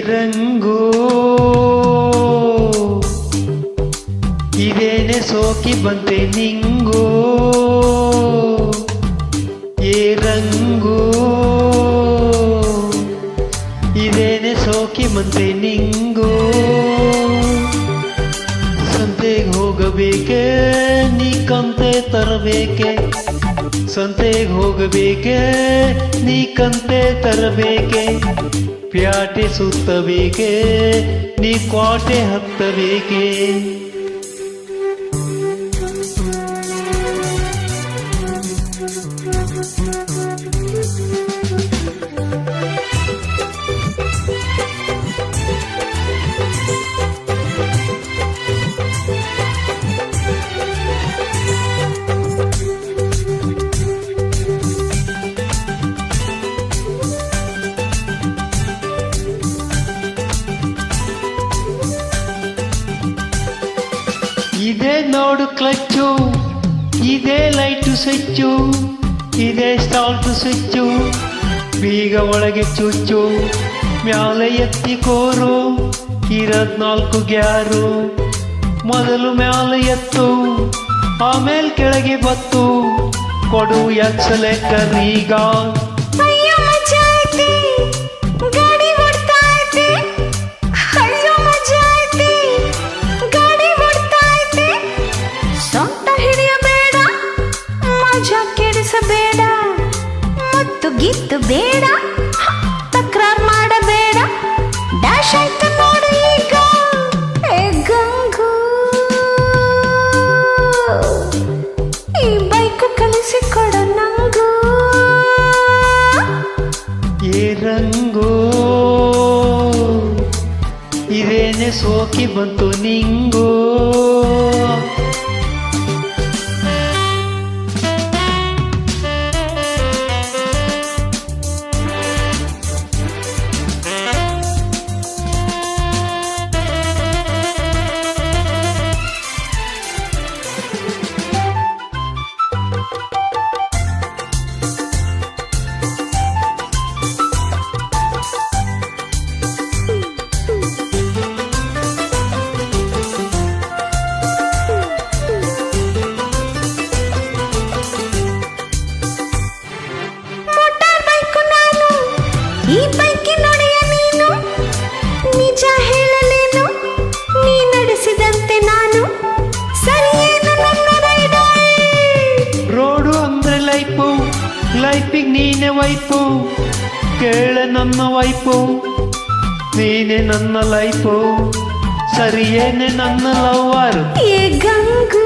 ರಂಗು ಇದೇನೆ ಸೋಕಿ ಬಂತೆ ನಿಂಗು ಏ ರಂಗು ಇದೇನೆ ಸೋಕಿ ಬಂತೆ ನಿಂಗು ಸಂತೆಗೆ ಹೋಗಬೇಕೆ ನೀ ಕಂತೆ ತರಬೇಕೆ ಸಂತೆಗೆ ಹೋಗಬೇಕೆ ನೀ ಕಂತೆ ತರಬೇಕೆ ಪ್ಯಾಟೆ ಸುತ್ತಬೇಕೆ ನೀ ಕ್ವಾಟೆ ಹತ್ತಬೇಕೆ ಇದೇ ನೋಡು ಕ್ಲಚ್ಚು ಇದೇ ಲೈಟು ಸ್ವಿಚ್ಚು ಇದೇ ಸ್ಟಾರ್ಟ್ ಸ್ವಿಚ್ಚು ಬೀಗ ಒಳಗೆ ಚುಚ್ಚು ಮ್ಯಾಲೆ ಎತ್ತಿ ಕೋರು 24 ಗ್ಯಾರು ಮೊದಲು ಮ್ಯಾಲೆ ಎತ್ತು ಆಮೇಲೆ ಕೆಳಗೆ ಬತ್ತು ಕೊಡು ಎಕ್ಸಲೇಟರ್ ಈಗ ಬೇಡ ಮತ್ತು ಗಿತ್ತು ಬೇಡ ತಕ್ರಾರ್ ಮಾಡಬೇಡ ಡ್ಯಾಶ್ ಆಯ್ತು ನೋಡು ಈಗ ಗಂಗು ಈ ಬೈಕು ಕಲಿಸಿಕೊಡ ನಂಗು ಏ ರಂಗು ಇದೇನೆ ಸೋಕಿ ಬಂತು ನಿಂಗು ಈ ಬೈಕಿ ನೋಡಿಯ ನೀನು ನಿಜ ಹೇಳಲೇನು ನೀ ನಡೆಸಿದಂತೆ ನಾನು ಸರಿಯೇನು ನನ್ನ ರೈಡರ್ ರೋಡು ಅಂದ್ರೆ ಲೈಫು ಲೈಫಿಗೆ ನೀನೆ ವೈಫು ಕೇಳ ನನ್ನ ವೈಫು ನೀನೆ ನನ್ನ ಲೈಫು ಸರಿಯೇನೆ ನನ್ನ ಲವ್ವರ್ ಏ ಗಂಗು